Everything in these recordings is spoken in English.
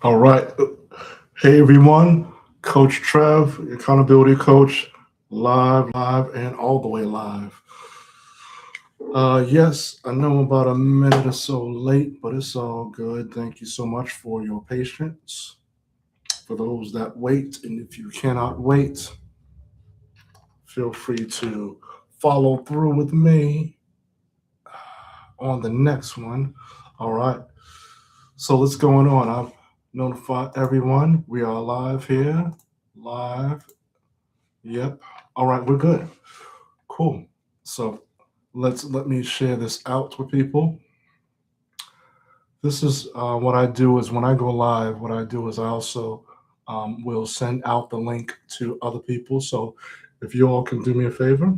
All right. Hey, everyone. Coach Trev, accountability coach, live, and all the way live. Yes, I know I'm about a minute or so late, but it's all good. Thank you so much for your patience. For those that wait, and if you cannot wait, feel free to follow through with me on the next one. All right. So what's going on? I've notified everyone we are live here. Live. Yep. All right, we're good. Cool. So let me share this out with people. This is what I do is when I go live. What I do is I also will send out the link to other people. So if you all can do me a favor,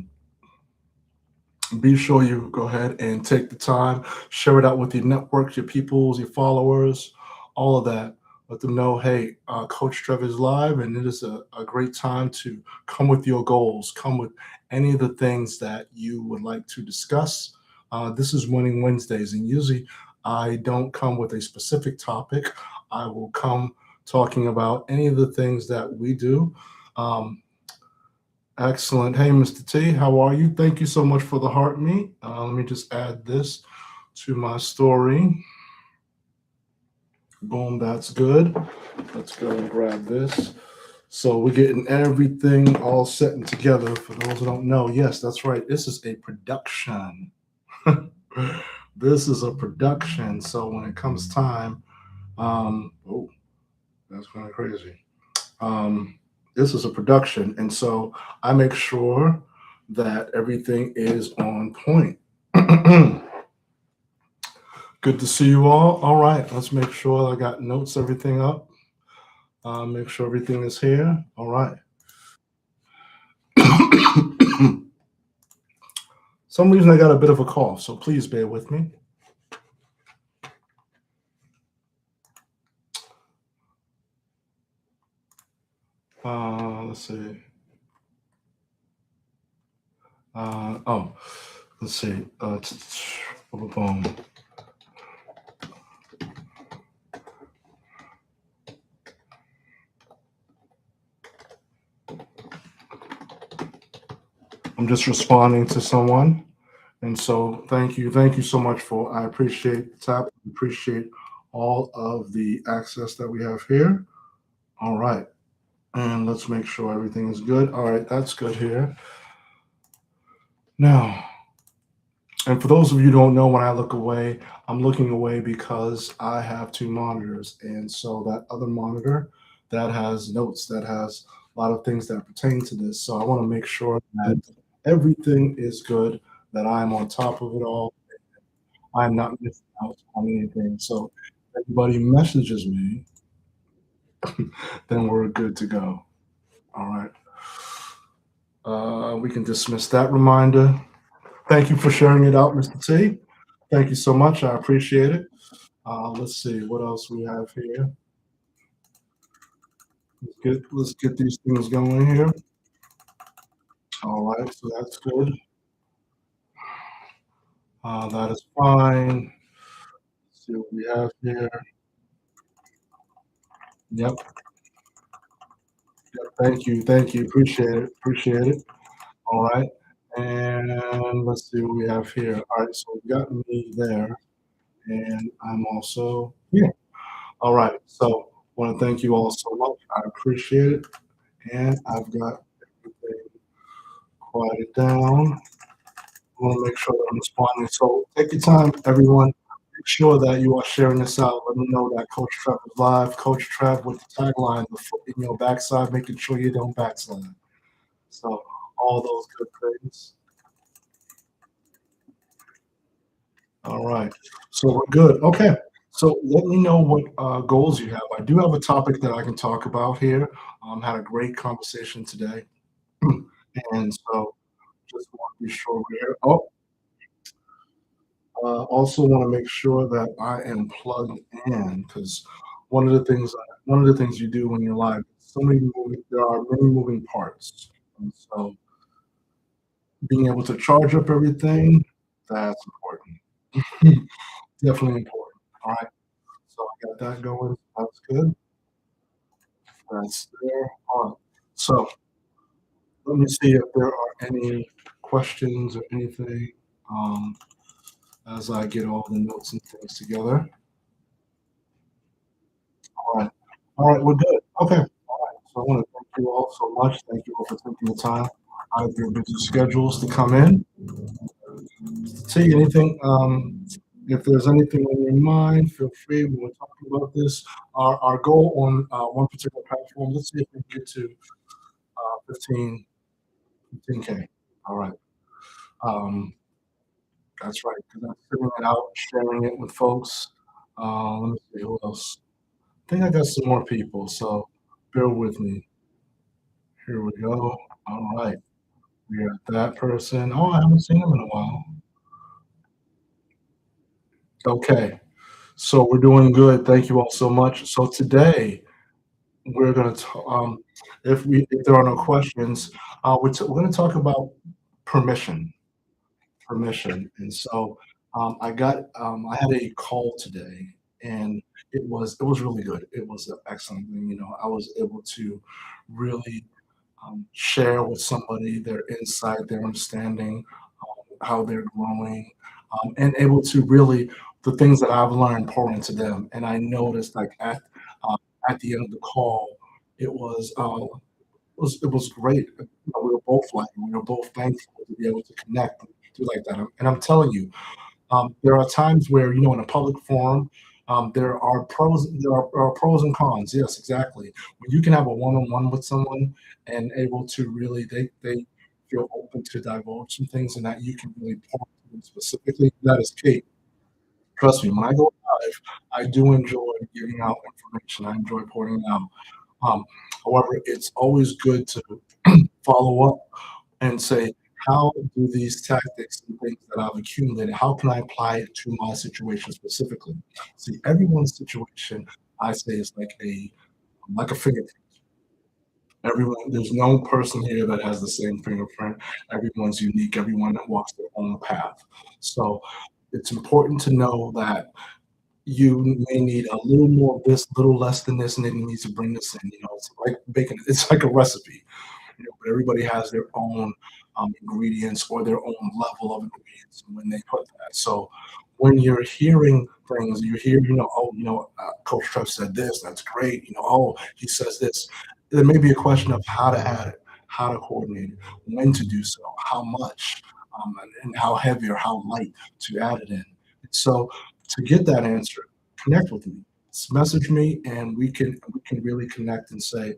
be sure you go ahead and take the time, share it out with your network, your peoples, your followers, all of that. Let them know, hey, Coach Trevor is live, and it is a great time to come with your goals, come with any of the things that you would like to discuss. This is Winning Wednesdays, and usually I don't come with a specific topic. I will come talking about any of the things that we do. Um, Excellent. Hey, Mr. T, how are you? Thank you so much for the heart me. Let me just add this to my story. Boom, that's good. Let's go and grab this. So we're getting everything all set and together. For those who don't know, yes, that's right. This is a production. This is a production. So when it comes time, oh, that's kind of crazy. This is a production, and so I make sure that everything is on point. Good to see you all. All right, let's make sure I got notes, everything up. Make sure everything is here. All right. Some reason I got a bit of a cough, so please bear with me. Let's see. Oh, let's see. Boom. I'm just responding to someone. And so thank you so much for I appreciate the tap, appreciate all of the access that we have here. All right. And let's make sure everything is good. All right, that's good here. Now, and for those of you who don't know, when I look away, I'm looking away because I have two monitors. And so that other monitor that has notes, that has a lot of things that pertain to this. So I want to make sure that everything is good, that I'm on top of it all. I'm not missing out on anything. So if anybody messages me, then we're good to go. All right. We can dismiss that reminder. Thank you for sharing it out, Mr. T. Thank you so much. I appreciate it. Let's see what else we have here. Let's get these things going here. All right, so that's good. That is fine. Let's see what we have here. Yep. Yep. Thank you. Appreciate it. Appreciate it. All right. And let's see what we have here. All right, so we got me there, and I'm also here. All right, so want to thank you all so much. I appreciate it, and I've got everything quieted down. I want to make sure that I'm responding. So take your time, everyone. Make sure that you are sharing this out. Let me know that Coach Trev is live. Coach Trev with the tagline, the foot in your backside, making sure you don't backslide. So all those good things. All right. So we're good. Okay. So let me know what goals you have. I do have a topic that I can talk about here. Had a great conversation today. And so just want to be sure we're here. Oh, also want to make sure that I am plugged in because one of the things you do when you're live, there are many moving parts. And so being able to charge up everything, that's important. Definitely important. All right. Got that going. That's good. That's there. On. So let me see if there are any questions or anything as I get all the notes and things together. All right. All right, we're good. Okay. All right. So I want to thank you all so much. Thank you all for taking the time out of your busy schedules to come in. See anything. If there's anything on your mind, feel free. We were talking about this. Our goal on one particular platform, let's see if we can get to 15, 15K. All right. Um, that's right. Because I'm figuring it out, sharing it with folks. Let me see who else. I think I got some more people, so bear with me. Here we go. All right. We got that person. Oh, I haven't seen him in a while. Okay. So we're doing good. Thank you all so much. So today we're going to, if there are no questions, we're going to talk about permission. Permission. And so I had a call today, and it was really good. It was an excellent. I was able to really share with somebody their insight, their understanding, how they're growing, and able to really the things that I've learned pour into them. And I noticed like at the end of the call, it was it was great. We were both like we were both thankful to be able to connect and do like that. And I'm telling you, there are times where in a public forum, there are pros and cons. Yes, exactly. When you can have a one-on-one with someone and able to really they feel open to divulge some things and that you can really talk to them specifically. That is key. Trust me, when I go live, I do enjoy giving out information. I enjoy pouring it out. Um, However, it's always good to follow up and say, how do these tactics and things that I've accumulated, how can I apply it to my situation specifically? See, everyone's situation, I say, is like a fingerprint. Everyone, there's no person here that has the same fingerprint. Everyone's unique. Everyone walks their own path. So it's important to know that you may need a little more of this, a little less than this, and then you need to bring this in. It's like baking. It's like a recipe. But everybody has their own ingredients or their own level of ingredients when they put that. So when you're hearing things, you hear, oh, Coach Trev said this, that's great. Oh, he says this. There may be a question of how to add it, how to coordinate it, when to do so, how much, and how heavy or how light to add it in. So to get that answer, connect with me. Message me, and we can really connect and say,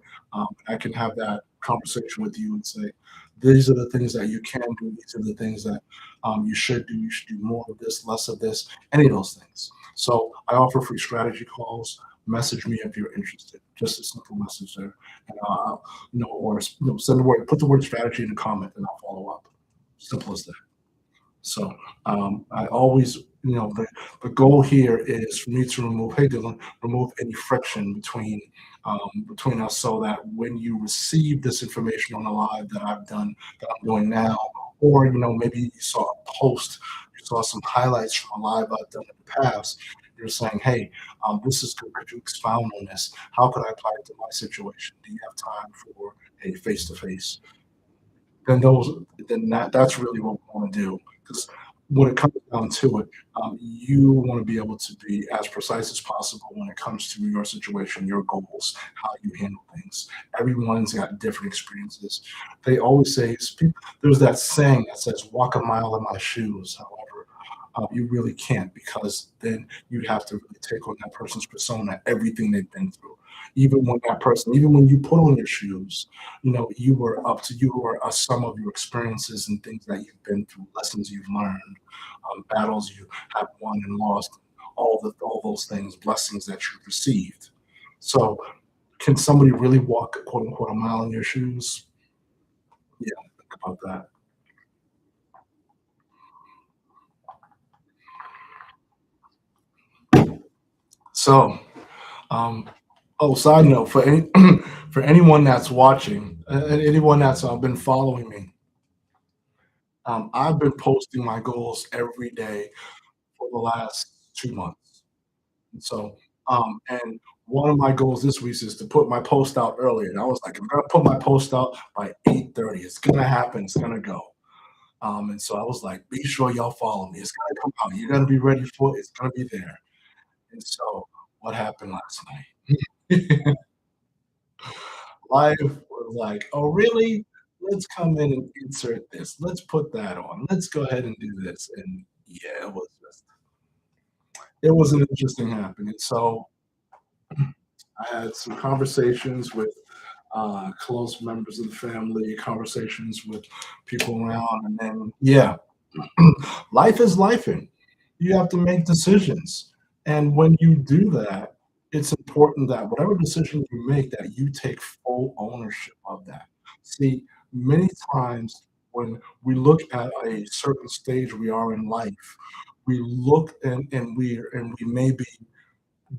I can have that conversation with you and say, these are the things that you can do. These are the things that you should do. You should do more of this, less of this, any of those things. So I offer free strategy calls. Message me if you're interested. Just a simple message there, and or send the word, put the word strategy in the comment, and I'll follow up. Simple as that. So I always, the goal here is for me to remove, hey Dylan, remove any friction between us, so that when you receive this information on the live that I've done, that I'm doing now, or maybe you saw a post, you saw some highlights from a live I've done in the past. You're saying, hey, this is good. Could you expound on this? How could I apply it to my situation? Do you have time for a face to face? Then that's really what we want to do, because when it comes down to it, you want to be able to be as precise as possible when it comes to your situation, your goals, how you handle things. Everyone's got different experiences. They always say, there's that saying that says, walk a mile in my shoes. However, you really can't, because then you'd have to really take on that person's persona, everything they've been through. Even when you put on your shoes, you were a sum of your experiences and things that you've been through, lessons you've learned, battles you have won and lost, all those things, blessings that you've received. So, can somebody really walk, quote unquote, a mile in your shoes? Yeah, think about that. So, um, oh, side note, for for anyone that's watching, and anyone that's been following me, I've been posting my goals every day for the last 2 months. And so And one of my goals this week is to put my post out earlier. And I was like, I'm gonna put my post out by 8:30. It's gonna happen. It's gonna go. And so I was like, be sure y'all follow me. It's gonna come out. You're gonna be ready for it. It's gonna be there. And so what happened last night? Life was like, oh really? Let's come in and insert this. Let's put that on. Let's go ahead and do this. And yeah, it was an interesting happening. So I had some conversations with close members of the family, conversations with people around, and then yeah, life is life, and you have to make decisions. And when you do that, it's important that whatever decision you make, that you take full ownership of that. See, many times when we look at a certain stage we are in life, we look and we may be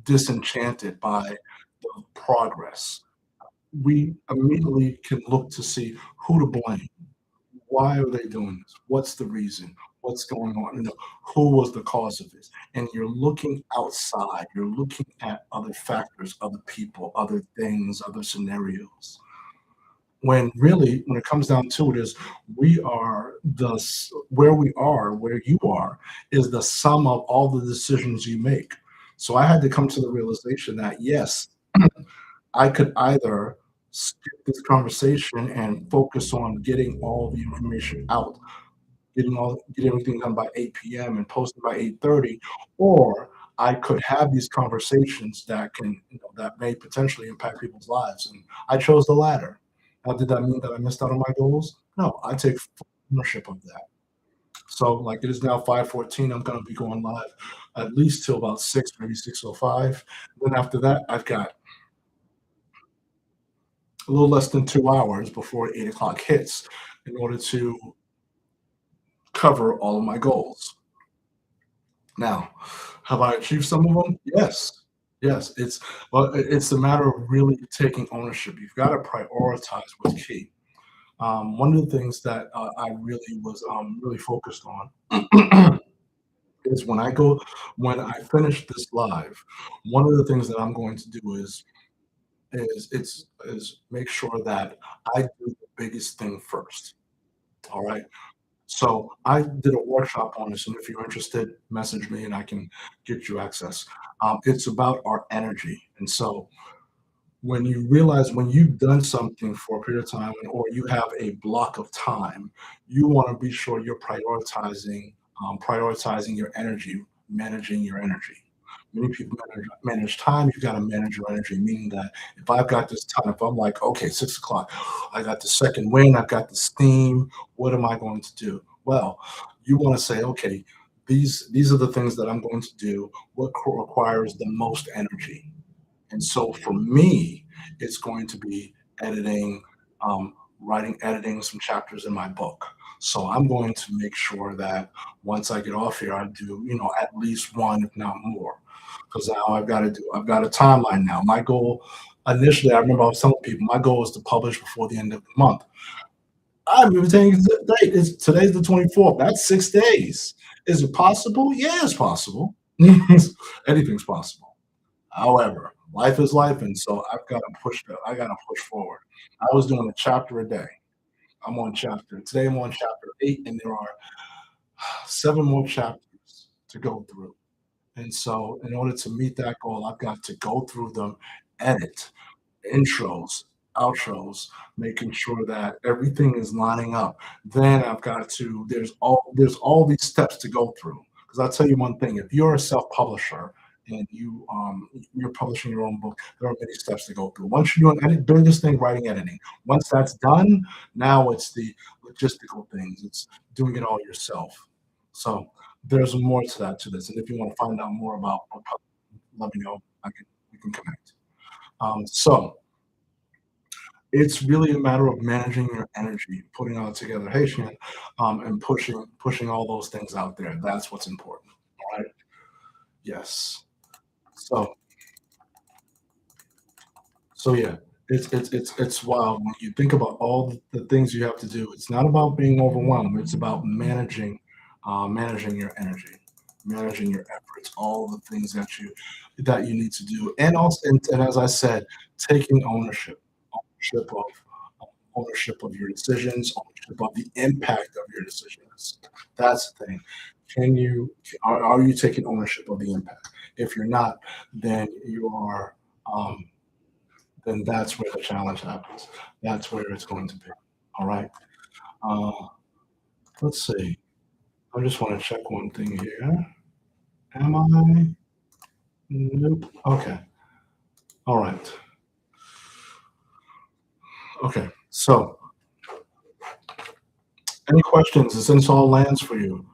disenchanted by the progress. We immediately can look to see who to blame. Why are they doing this? What's the reason? What's going on? Who was the cause of this? And you're looking outside, you're looking at other factors, other people, other things, other scenarios. When really, when it comes down to it, is we are where we are, where you are, is the sum of all the decisions you make. So I had to come to the realization that yes, I could either skip this conversation and focus on getting all the information out, get everything done by 8 p.m. and post it by 8:30, or I could have these conversations that that may potentially impact people's lives. And I chose the latter. Now, did that mean that I missed out on my goals? No, I take full ownership of that. So, like it is now 5:14, I'm gonna be going live at least till about 6, maybe 6:05. Then after that, I've got a little less than 2 hours before 8 o'clock hits in order to cover all of my goals. Now, have I achieved some of them? Yes. Yes. It's a matter of really taking ownership. You've got to prioritize what's key. One of the things that I really was really focused on is when I finish this live. One of the things that I'm going to do is make sure that I do the biggest thing first. All right. So I did a workshop on this, and if you're interested, message me and I can get you access. It's about our energy, and so when you realize when you've done something for a period of time, or you have a block of time, you want to be sure you're prioritizing your energy, managing your energy. Many people manage time. You got to manage your energy, meaning that if I've got this time, if I'm like, okay, 6 o'clock, I got the second wind, I've got the steam. What am I going to do? Well, you want to say, okay, these are the things that I'm going to do. What requires the most energy? And so for me, it's going to be editing, editing some chapters in my book. So I'm going to make sure that once I get off here, I do, at least one, if not more. Because now I've got a timeline now. My goal initially, I remember I was telling people my goal is to publish before the end of the month. I'm even saying the date. Today's the 24th. That's 6 days. Is it possible? Yeah, it's possible. Anything's possible. However, life is life, and so I gotta push forward. I was doing a chapter a day. Today I'm on chapter 8, and there are 7 more chapters to go through. And so in order to meet that goal, I've got to go through them, edit, intros, outros, making sure that everything is lining up. Then I've got to there's all these steps to go through. Because I'll tell you one thing: if you're a self-publisher and you're publishing your own book, there are many steps to go through. Once you do an edit, biggest thing, writing, editing. Once that's done, now it's the logistical things. It's doing it all yourself. So there's more to this. And if you want to find out more about let me know. We can connect. So it's really a matter of managing your energy, putting all together, hey Shan, and pushing all those things out there. That's what's important. All right. Yes. So yeah, it's wild when you think about all the things you have to do. It's not about being overwhelmed. It's about managing your energy. managing your efforts, all the things that you need to do, and also, and as I said, taking ownership ownership of your decisions, ownership of the impact of your decisions. That's the thing. Are you taking ownership of the impact? If you're not, then you are. Um, then that's where the challenge happens. That's where it's going to be. All right. Uh, let's see. I just want to check one thing here. Am I? Nope. Okay. All right. Okay. So, any questions since all lands for you?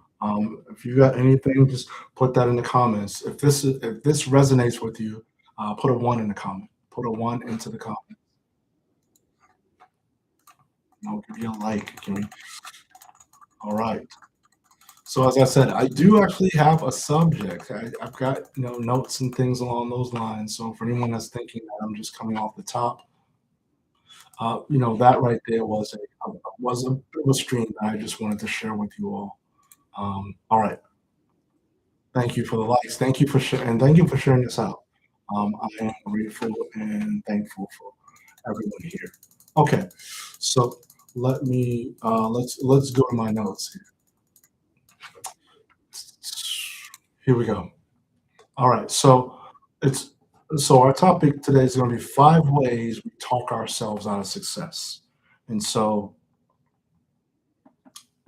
If you got anything, just put that in the comments. If this resonates with you, put a one in the comment. Put a one into the comment. I'll give you a like. Give me. All right. So as I said, I do actually have a subject. I've got notes and things along those lines. So for anyone that's thinking that I'm just coming off the top, that right there was a bit of a stream that I just wanted to share with you all. All right. Thank you for the likes. Thank you for sharing, and thank you for sharing this out. I am grateful and thankful for everyone here. Okay, so let's go to my notes here. Here we go. All right, it's so our topic today is going to be 5 ways we talk ourselves out of success, and so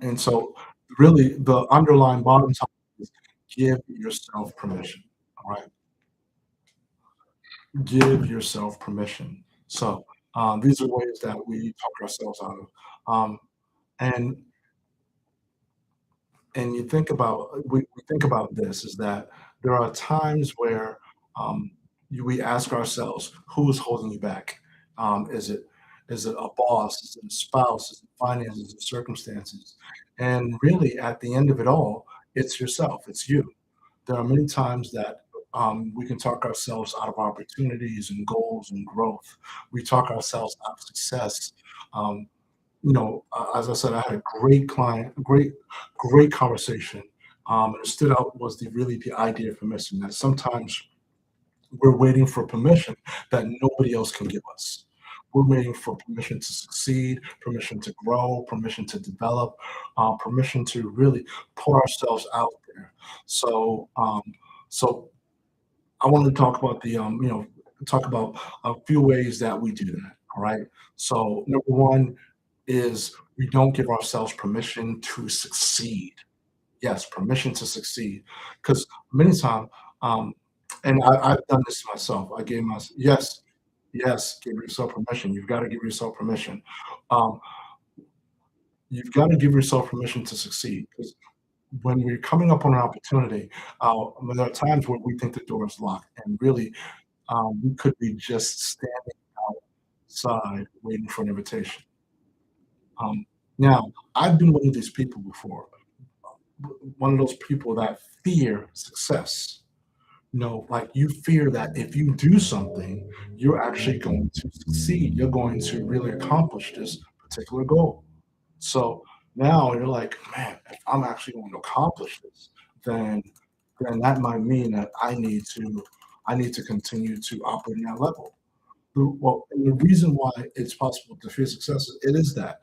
and so really the underlying bottom topic is give yourself permission. All right, give yourself permission. So these are ways that we talk ourselves out of. Um, and and we think about this is that there are times where we ask ourselves, who is holding you back? Is it a boss? Is it a spouse? Is it finances? Is it circumstances? And really, at the end of it all, it's yourself. It's you. There are many times that we can talk ourselves out of opportunities and goals and growth. We talk ourselves out of success. Um, as I said, I had a great client, great conversation. And it stood out was the idea for missing that sometimes we're waiting for permission that nobody else can give us. We're waiting for permission to succeed, permission to grow, permission to develop, permission to really put ourselves out there. So, so I wanted to talk about a few ways that we do that. All right. So number one is we don't give ourselves permission to succeed. Yes, permission to succeed. Because many times, um, and I've done this myself. I gave myself yes, yes, give yourself permission. You've got to give yourself permission. Um, you've got to give yourself permission to succeed. Because when we're coming up on an opportunity, there are times where we think the door is locked, and really, we could be just standing outside waiting for an invitation. Now, I've been one of these people before, one of those people that fear success. Like you fear that if you do something, you're actually going to succeed. You're going to really accomplish this particular goal. So now you're like, man, if I'm actually going to accomplish this, then then that might mean that I need to continue to operate in that level. Well, and the reason why it's possible to feel success, it is that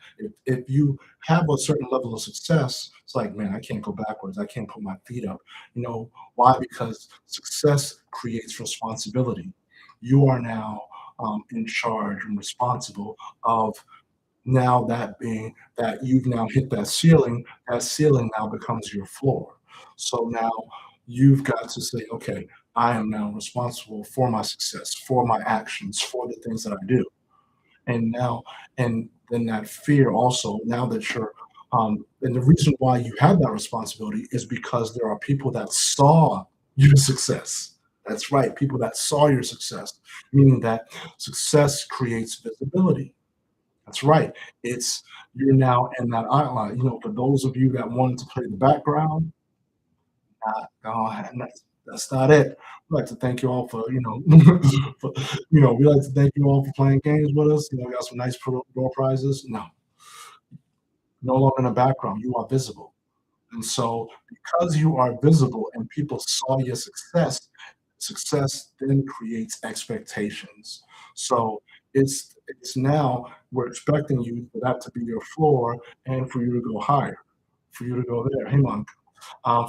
if you have a certain level of success, it's like, man, I can't go backwards. I can't put my feet up. Why? Because success creates responsibility. You are now in charge and responsible of now that being that you've now hit that ceiling now becomes your floor. So now you've got to say, okay, I am now responsible for my success, for my actions, for the things that I do. And now, and then that fear also, now that and the reason why you have that responsibility is because there are people that saw your success. That's right, people that saw your success, meaning that success creates visibility. That's right. It's you're now in that outline. For those of you that wanted to play the background, that's not it. We'd like to thank you all for, we like to thank you all for playing games with us. We got some nice door prizes. No, no longer in the background. You are visible. And so, because you are visible and people saw your success, success then creates expectations. So it's now we're expecting you for that to be your floor and for you to go higher, for you to go there. Hang on,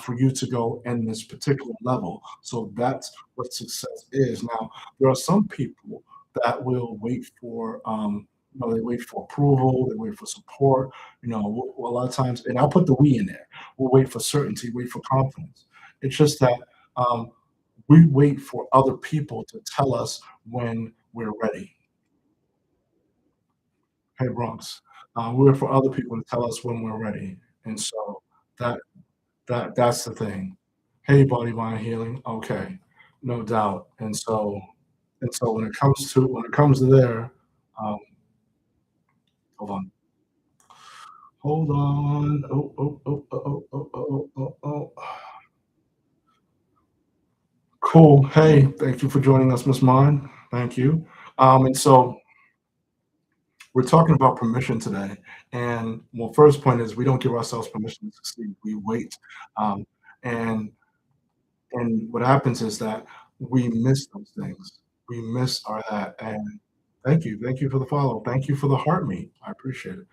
for you to go in this particular level. So that's what success is. Now, there are some people that will wait for, they wait for approval, they wait for support. A lot of times, and I'll put the we in there. We'll wait for certainty, wait for confidence. It's just that um, we wait for other people to tell us when we're ready. Hey, Bronx. We wait for other people to tell us when we're ready, and so that that's the thing. Hey, body mind healing. Okay, no doubt. And so when it comes to there, um, hold on, hold on. Oh, oh, oh, oh, oh, oh, oh, oh, oh. Cool. Hey, thank you for joining us, Miss Mind. Thank you. And so we're talking about permission today. And well, first point is we don't give ourselves permission to succeed. We wait. Um, and And what happens is that we miss those things. We miss our that. And thank you for the follow. Thank you for the heart meet. I appreciate it.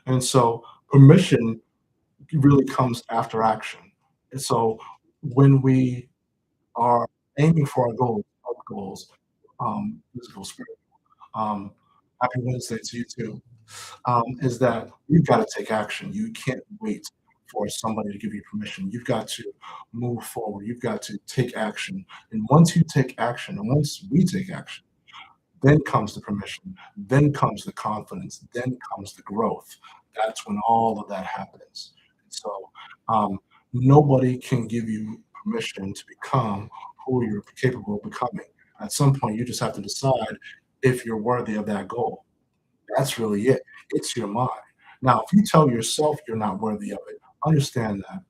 And so permission really comes after action. And so when we are aiming for our goals, physical, spiritual, um, happy Wednesday to you too, is that you've got to take action. You can't wait for somebody to give you permission. You've got to move forward. You've got to take action. And once you take action, and once we take action, then comes the permission, then comes the confidence, then comes the growth. That's when all of that happens. So nobody can give you permission to become who you're capable of becoming. At some point, you just have to decide if you're worthy of that goal. That's really it. It's your mind. Now, if you tell yourself you're not worthy of it, understand that.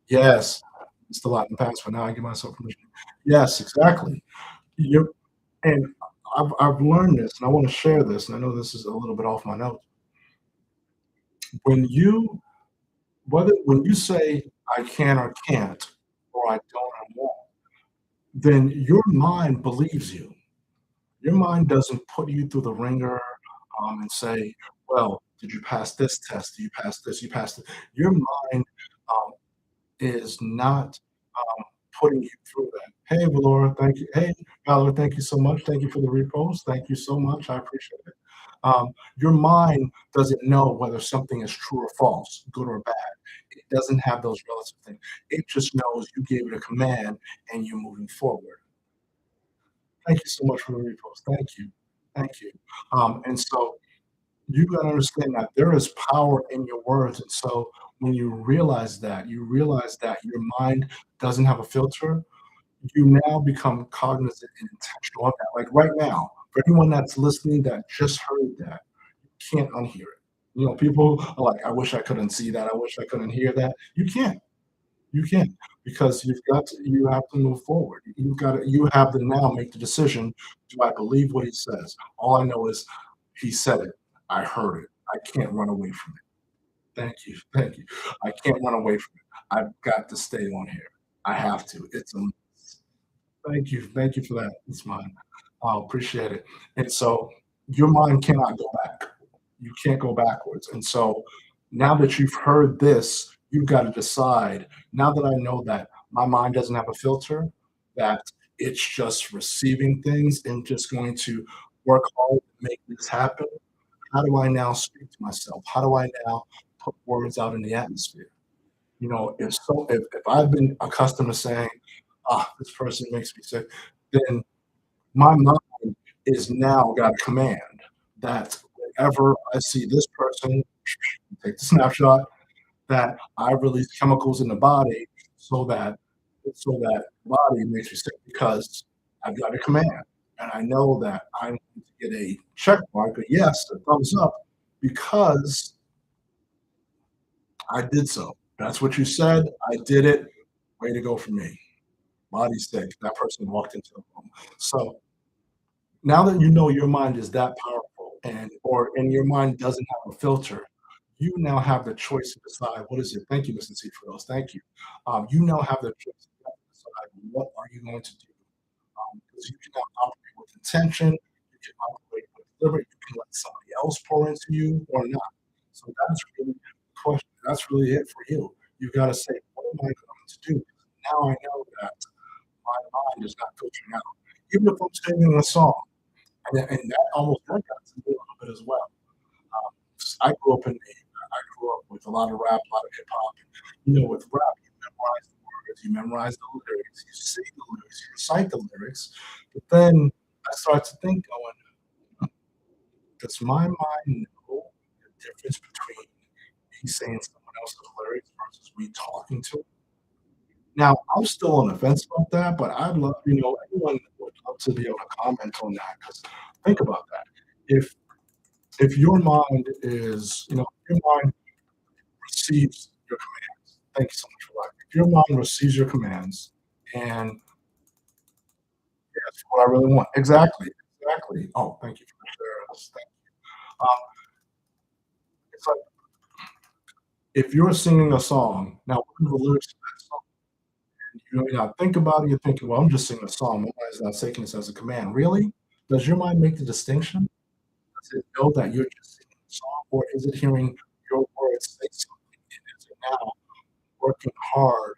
Yes, it's the Latin past, but now I give myself permission. Yes, exactly. You and I've learned this, and I want to share this, and I know this is a little bit off my notes. When you when you say I can or can't, or I don't or won't, then your mind believes you. Your mind doesn't put you through the ringer, and say, "Well, did you pass this test? Did you pass this? You passed it." Your mind um, is not putting you through that. Hey, Valora, thank you. Hey, Valor, thank you so much. Thank you for the repost. Thank you so much. I appreciate it. Your mind doesn't know whether something is true or false, good or bad. It doesn't have those relative things. It just knows you gave it a command and you're moving forward. Thank you so much for the repost. Thank you. Thank you. And so you got to understand that there is power in your words. And so when you realize that your mind doesn't have a filter, you now become cognizant and intentional of that. Like right now, for anyone that's listening that just heard that, you can't unhear it. People are like, I wish I couldn't see that. I wish I couldn't hear that. You can't. You can't because you have to move forward. You have to now make the decision. Do I believe what he says? All I know is he said it. I heard it. I can't run away from it. Thank you. Thank you. I can't run away from it. I've got to stay on here. I have to. It's a thank you. Thank you for that. It's mine. I appreciate it. And so your mind cannot go back. You can't go backwards. And so now that you've heard this, you've got to decide. Now that I know that my mind doesn't have a filter, that it's just receiving things and just going to work hard to make this happen. How do I now speak to myself? How do I now put words out in the atmosphere? If I've been accustomed to saying, this person makes me sick, then my mind is now got a command that whenever I see this person, take the snapshot, that I release chemicals in the body so that the body makes me sick because I've got a command. And I know that I need to get a check mark, a yes, a thumbs up, because I did so. That's what you said. I did it. Way to go for me. Body's sick. That person walked into the room. So now that you know your mind is that powerful and your mind doesn't have a filter, you now have the choice to decide what is it. Thank you, Mr. C, for those. Thank you. You now have the choice to decide what are you going to do. Because you can now operate with intention, you can operate with deliberate, you can let somebody else pour into you or not. So that's really the question. That's really it for you. You've got to say, what am I going to do? Now I know that my mind is not filtering out. Even if I'm singing a song, and that almost that got to me a little bit as well. I grew up in the I grew up with a lot of rap, a lot of hip hop. With rap, you memorize the words, you memorize the lyrics, you see the lyrics, you recite the lyrics. But then I start to think, going, does my mind know the difference between me saying someone else's lyrics versus me talking to it? Now, I'm still on the fence about that, but I'd love, anyone would love to be able to comment on that because think about that. If if your mind is, if your mind receives your commands. Thank you so much for that. If your mind receives your commands, and that's what I really want. Exactly. Exactly. Oh, thank you for sharing this. Thank you. It's like if you're singing a song, now what are the lyrics to that song? You may not think about it, you're thinking, well, I'm just singing a song. My mind is not taking this as a command. Really? Does your mind make the distinction? Does it know that you're just singing a song, or is it hearing your words say something? And is it now working hard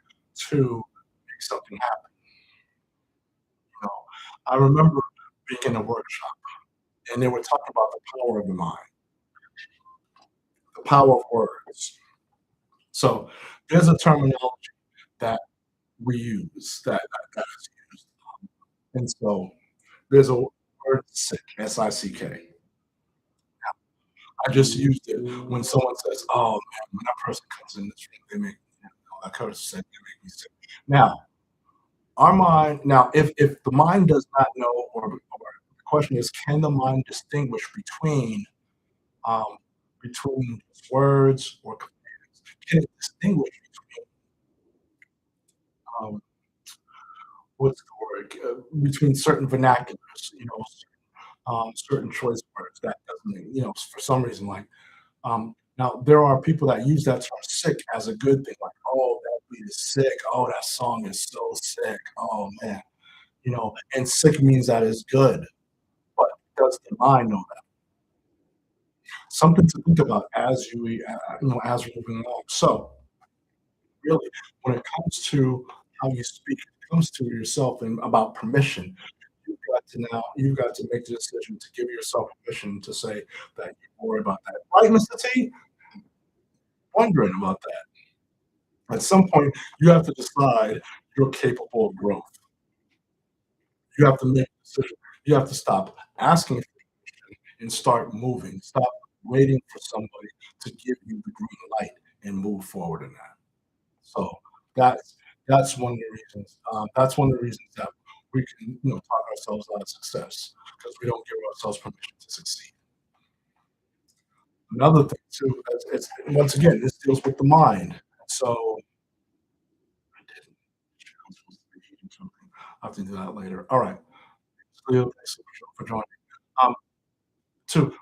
to make something happen? You know, I remember being in a workshop and they were talking about the power of the mind, the power of words. So there's a terminology that we use that is used. And so there's a word sick, S-I-C-K. I just used it when someone says, "Oh man, when that person comes in this room, they make that person said they make me sick." Now, our mind. Now, if the mind does not know, or the question is, can the mind distinguish um, between words or commands? Can it distinguish between what's the word between certain vernaculars? Certain choice words that doesn't mean, for some reason, like now there are people that use that term sick as a good thing, like, oh, that beat is sick, oh, that song is so sick, oh man, and sick means that is good, but does the mind know that? Something to think about as we're moving along. So really, when it comes to how you speak, it comes to yourself and about permission. You've got to make the decision to give yourself permission to say that you worry about that. Right, Mr. T? Wondering about that. At some point, you have to decide you're capable of growth. You have to make a decision. You have to stop asking for permission and start moving. Stop waiting for somebody to give you the green light and move forward in that. So that's that's one of the reasons. That's one of the reasons that we can, talk ourselves out of success because we don't give ourselves permission to succeed. Another thing too, it's once again, this deals with the mind. So I didn't. I'm supposed to be eating something. I'll have to do that later. All right. Leo, thanks so much for joining. Um, Two,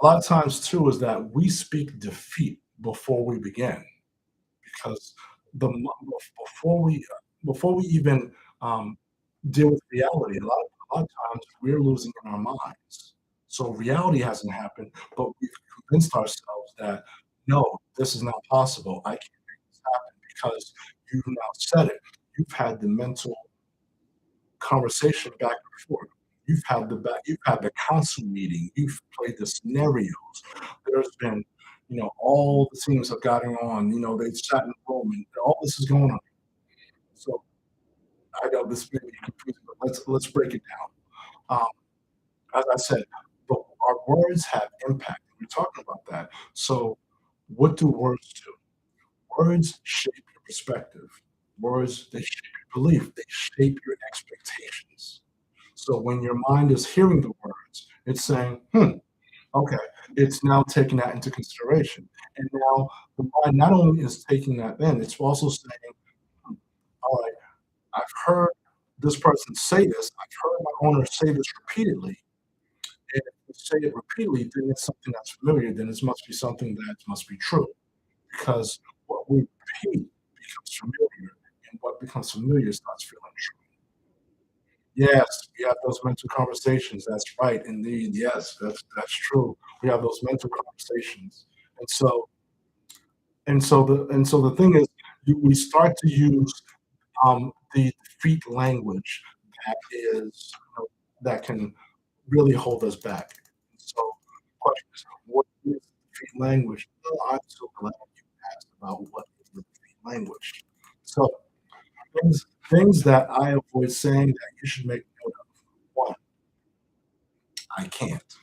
a lot of times too is that we speak defeat before we begin because before we even um, deal with reality, a lot of times we're losing in our minds. So reality hasn't happened, but we've convinced ourselves that no, this is not possible. I can't make this happen because you've now said it. You've had the mental conversation back and forth. You've had the council meeting. You've played the scenarios. There's been, all the teams have gotten on. They've sat in the room, and all this is going on. So I know this may be confusing, but let's break it down. As I said, our words have impact. We're talking about that. So, what do words do? Words shape your perspective. Words they shape your belief. They shape your expectations. So when your mind is hearing the words, it's saying, okay, it's now taking that into consideration. And now the mind not only is taking that in, it's also saying, "Hmm, all right, I've heard this person say this, I've heard my owner say this repeatedly. And if you say it repeatedly, then it's something that's familiar, then it must be something that must be true. Because what we repeat becomes familiar, and what becomes familiar starts feeling true. Yes, we have those mental conversations. That's right, indeed. Yes, that's true. We have those mental conversations. And so and so the thing is, we start to use the defeat language that is, that can really hold us back. So, question is, what is defeat language? Well, I'm so glad you asked about what is the defeat language. So, things that I avoid saying that you should make note of. One, I can't.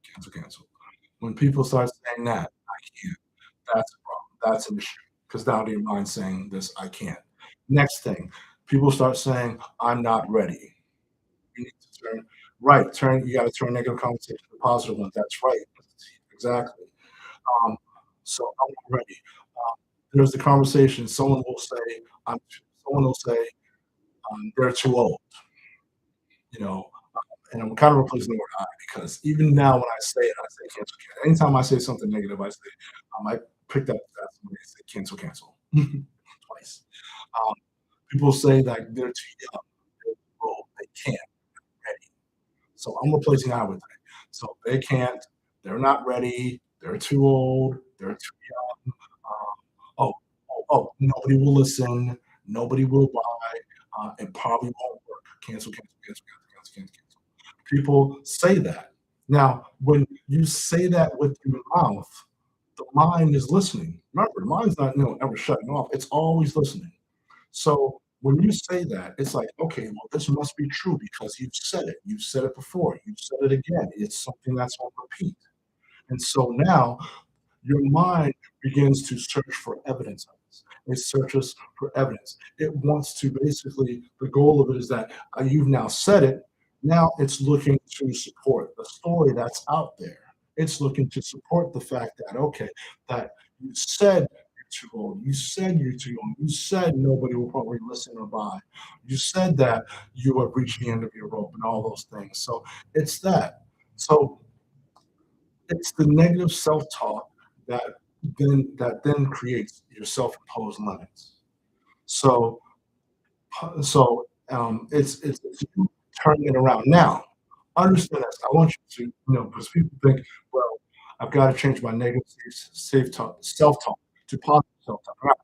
Cancel, cancel. When people start saying that, I can't, that's a problem. That's an issue. Because now your mind saying this, I can't. Next thing, people start saying, I'm not ready. You need to turn, you got to turn negative conversation to positive ones. That's right. Exactly. Um, so I'm not ready. There's the conversation. Someone will say, they're too old, you know, and I'm kind of replacing the word I because even now when I say it, I say cancel, cancel. Anytime I say something negative, I say, I picked up that somebody say cancel, cancel twice. Um, People say that they're too young, they're too old, they can't, ready. So I'm replacing I with they. So they can't, they're not ready, they're too old, they're too young. Nobody will listen, nobody will buy, it probably won't work. Cancel, cancel, cancel, cancel, cancel, cancel, cancel. People say that. Now, when you say that with your mouth, the mind is listening. Remember, the mind's not ever shutting off. It's always listening. So when you say that, it's like, okay, well, this must be true because you've said it. You've said it before. You've said it again. It's something that's on repeat. And so now your mind begins to search for evidence of this. It searches for evidence. It wants to basically, the goal of it is that you've now said it. Now it's looking to support the story that's out there. It's looking to support the fact that, okay, that you said you're too old. You said you're too young. You said nobody will probably listen or buy. You said that you have reached the end of your rope and all those things. So it's that. So it's the negative self-talk that then creates your self-imposed limits. So it's you turning it around. Now, understand this. I want you to, because people think, well, I've got to change my negative safe talk, self-talk to positive self-talk. Right.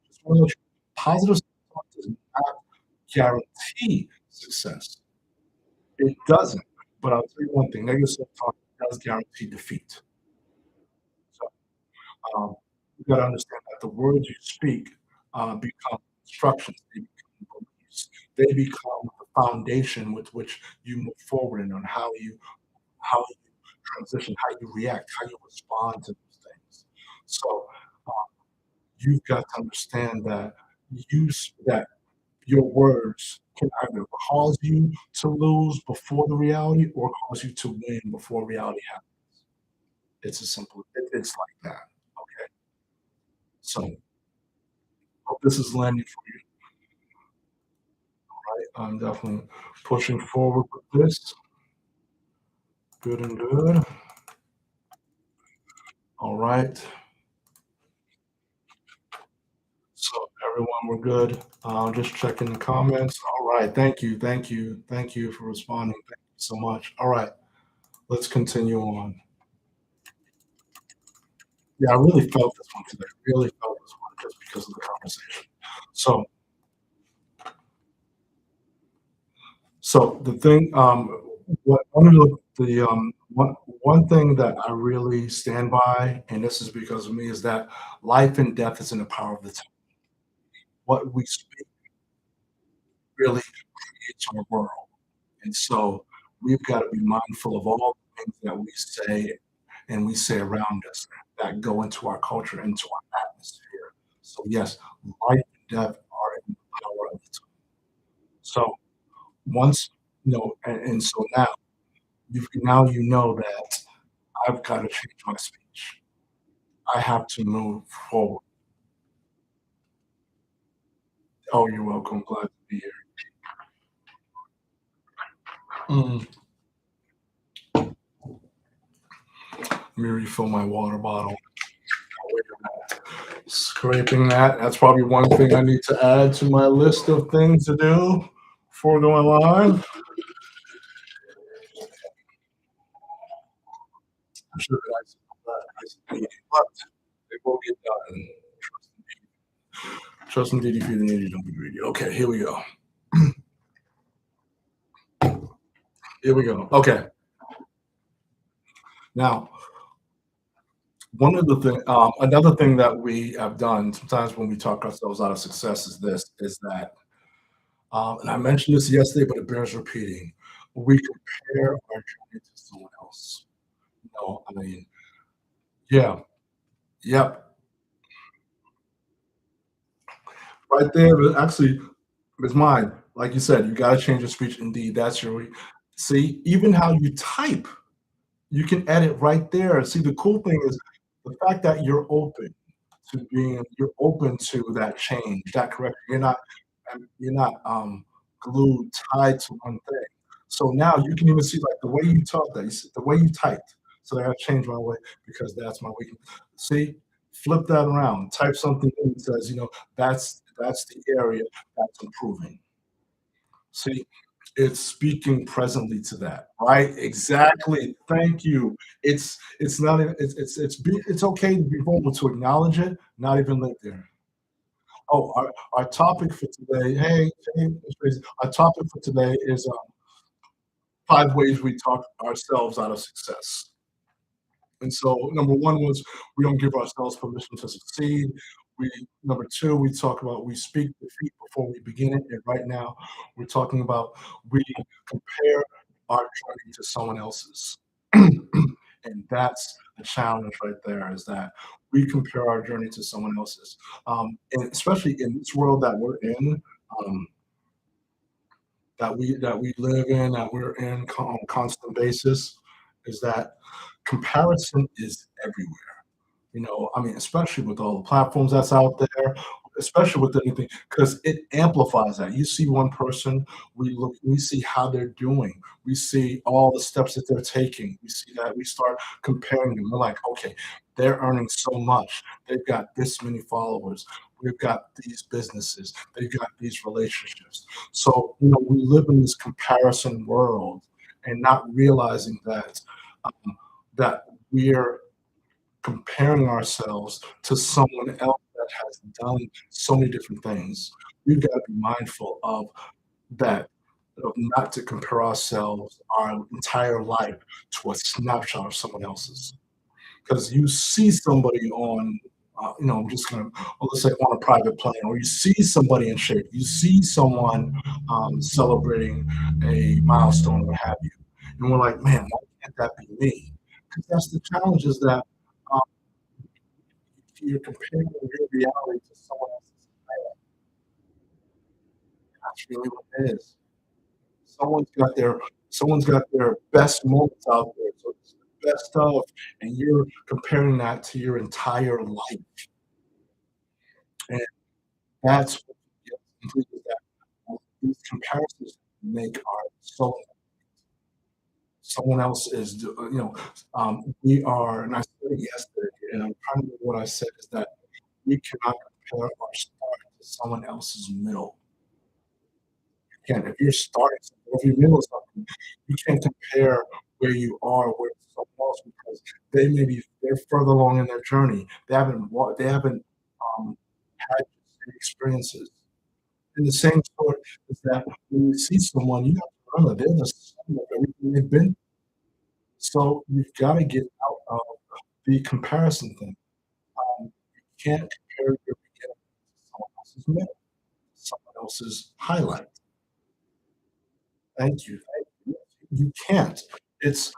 Just want to let you positive self-talk does not guarantee success. It doesn't. But I'll tell you one thing, negative self-talk does guarantee defeat. So Um, you got to understand that the words you speak become instructions, they become beliefs, they become the foundation with which you move forward and on how you transition, how you react, how you respond to those things. So you've got to understand that that your words can either cause you to lose before the reality or cause you to win before reality happens. It's as simple. It's like that. Okay. So hope this is landing for you. I'm definitely pushing forward with this. Good and good. All right. So everyone, we're good. Just checking the comments. All right. Thank you. Thank you. Thank you for responding. Thank you so much. All right. Let's continue on. Yeah, I really felt this one today. Really felt this one just because of the conversation. So, so the thing, what one of one thing that I really stand by, and this is because of me, is that life and death is in the power of the tongue. What we speak really creates our world. And so we've got to be mindful of all the things that we say and we say around us that go into our culture, into our atmosphere. So yes, life and death are in the power of the tongue. So once and so now you know that I've got to change my speech. I have to move forward. Oh, you're welcome. Glad to be here. Mm. Let me refill my water bottle. Scraping that. That's probably one thing I need to add to my list of things to do before going live. I'm sure that I but it will get done. Trust indeed if you the needy, don't be greedy. Okay, here we go. Here we go. Okay. Now, one of the thing, another thing that we have done sometimes when we talk ourselves out of success is this: is that, and I mentioned this yesterday, but it bears repeating. We compare our journey to someone else. No, I mean, yeah, yep, right there. But actually, it's mine. Like you said, you got to change your speech. Indeed, that's your. See, even how you type, you can edit right there. See, the cool thing is the fact that you're open to that change, that correction. You're not glued, tied to one thing. So now you can even see like the way you talk, the way you typed. So I got to change my way because that's my weakness. See, flip that around. Type something in that says, that's the area that's improving. See, it's speaking presently to that, right? Exactly. Thank you. It's not even it's okay to be vulnerable to acknowledge it, not even live there. Oh, our topic for today, hey, Miss Tracy, our topic for today is 5 ways we talk ourselves out of success. And so number one was we don't give ourselves permission to succeed. We Number two, we talk about we speak defeat before we begin it. And right now we're talking about we compare our journey to someone else's. And that's the challenge right there is that we compare our journey to someone else's. And especially in this world that we're in, um, that we live in, that we're in on a constant basis, is that comparison is everywhere. I mean, especially with all the platforms that's out there, especially with anything, because it amplifies that. You see one person, we see how they're doing, we see all the steps that they're taking. We see that we start comparing them. We're like, okay, they're earning so much. They've got this many followers. We've got these businesses. They've got these relationships. So, we live in this comparison world and not realizing that we're comparing ourselves to someone else that has done so many different things. We've got to be mindful of that, of not to compare ourselves, our entire life, to a snapshot of someone else's. Because you see somebody on, I'm just gonna, well, let's say on a private plane, or you see somebody in shape, you see someone celebrating a milestone, what have you, and we're like, man, why can't that be me? Because that's the challenge is that um, you're comparing your reality to someone else's highlight. That's really what it is. Someone's got their someone's got their best moments out there, so it's the best of, and you're comparing that to your entire life, and that's what gets completely that these comparisons make our so someone else is, we are, and I said it yesterday, and I'm trying to remember what I said is that we cannot compare our start to someone else's middle. Can't if you're starting something, if you're middle of something, you can't compare where you are with someone else because they're further along in their journey. They haven't had the same experiences. And the same sort is that when you see someone, you have to remember they're the sum of everything they've been. So you've got to get out of the comparison thing. You can't compare your beginning to someone else's middle, someone else's highlight. Thank you. Thank you. You can't. It's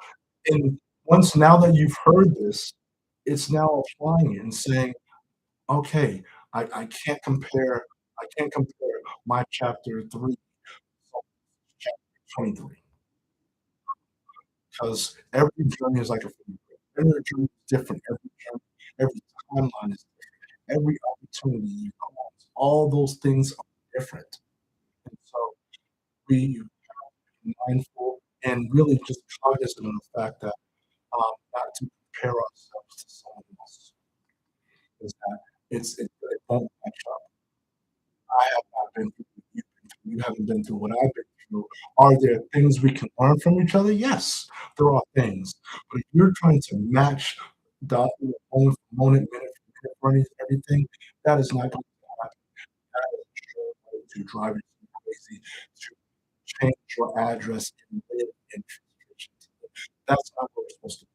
and once now that you've heard this, it's now applying it and saying, "Okay, I can't compare my chapter 3 to chapter 23 because every journey is like a fingerprint. Every journey is different. Every timeline is different. Every opportunity you come on, all those things are different. And so be mindful and really just cognizant of the fact that not to compare ourselves to someone else is that it won't match up. I have not been through what you've been through. You haven't been through what I've been through. Are there things we can learn from each other? Yes, there are things. But if you're trying to match the moment for moment, minute for minute, for everything, that is not going to happen. That is a sure way to drive yourself crazy, to change your address and live in frustration. That's not what we're supposed to.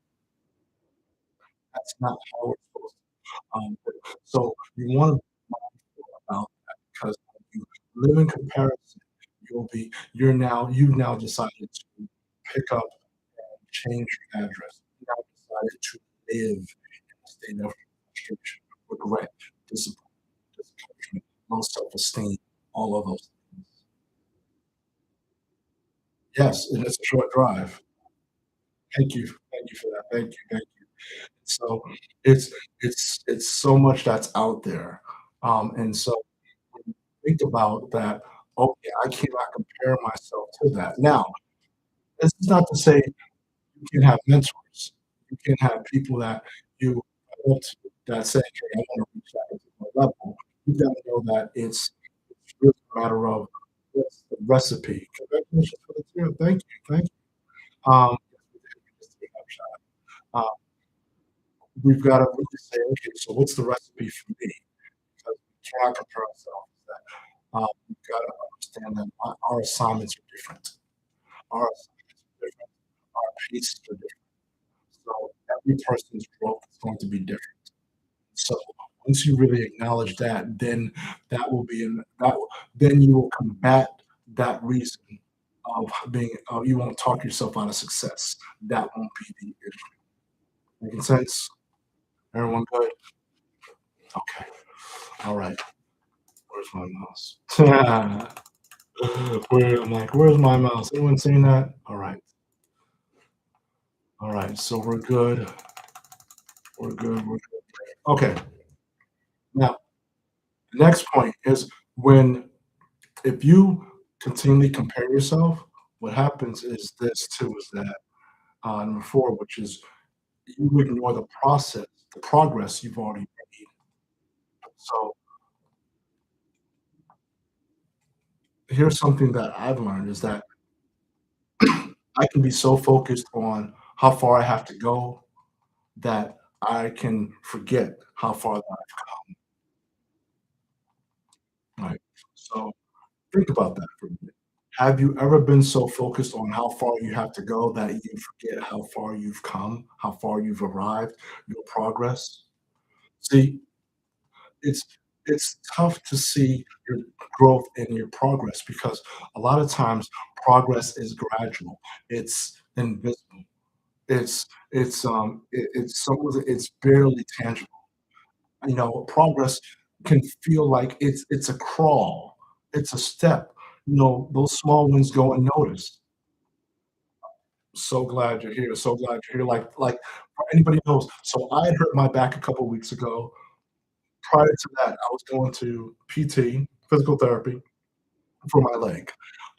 That's not how we're supposed to. So you want to be mindful about that because when you live in comparison, you've now decided to pick up and change your address. You've now decided to live in a state of frustration, regret, disappointment, discouragement, low self-esteem, all of those things. Yes, and it's a short drive. Thank you. Thank you for that. Thank you. Thank you. So it's it's so much that's out there. And so when you think about that, okay, I cannot compare myself to that. Now, this is not to say you can have mentors. You can have people that you look to that say, "Hey, I want to reach that particular level." You got to know that it's really a matter of what's the recipe. Congratulations for the deal. Thank you. Just a snapshot. We've got to really say, okay, so what's the recipe for me? Because we cannot compare ourselves. We've got to understand that our assignments are different. Our assignments are different. Our paces are different. So every person's growth is going to be different. So once you really acknowledge that, then that will be in that. Then you will combat that reason of being. You won't talk yourself out of success. That won't be the issue. Making sense? Everyone good? Okay. All right. Where's my mouse? I'm like, where's my mouse? Anyone seen that? All right. All right. So we're good. We're good. We're good. Okay. Now, the next point is when if you continually compare yourself, what happens is this too is that number four, which is you ignore the process, the progress you've already made. So here's something that I've learned is that I can be so focused on how far I have to go that I can forget how far that right. So think about that for a minute. Have you ever been so focused on how far you have to go that you forget how far you've come, how far you've arrived, your progress? See, it's it's tough to see your growth and your progress because a lot of times progress is gradual. It's invisible. It's barely tangible. Progress can feel like it's a crawl, it's a step. Those small wins go unnoticed. So glad you're here. So glad you're here. Like for anybody knows. So I had hurt my back a couple weeks ago. Prior to that, I was going to PT, physical therapy, for my leg.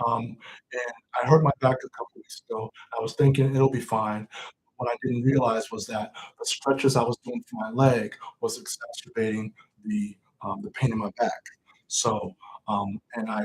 And I hurt my back a couple weeks ago. I was thinking it'll be fine. What I didn't realize was that the stretches I was doing for my leg was exacerbating the pain in my back. So, and I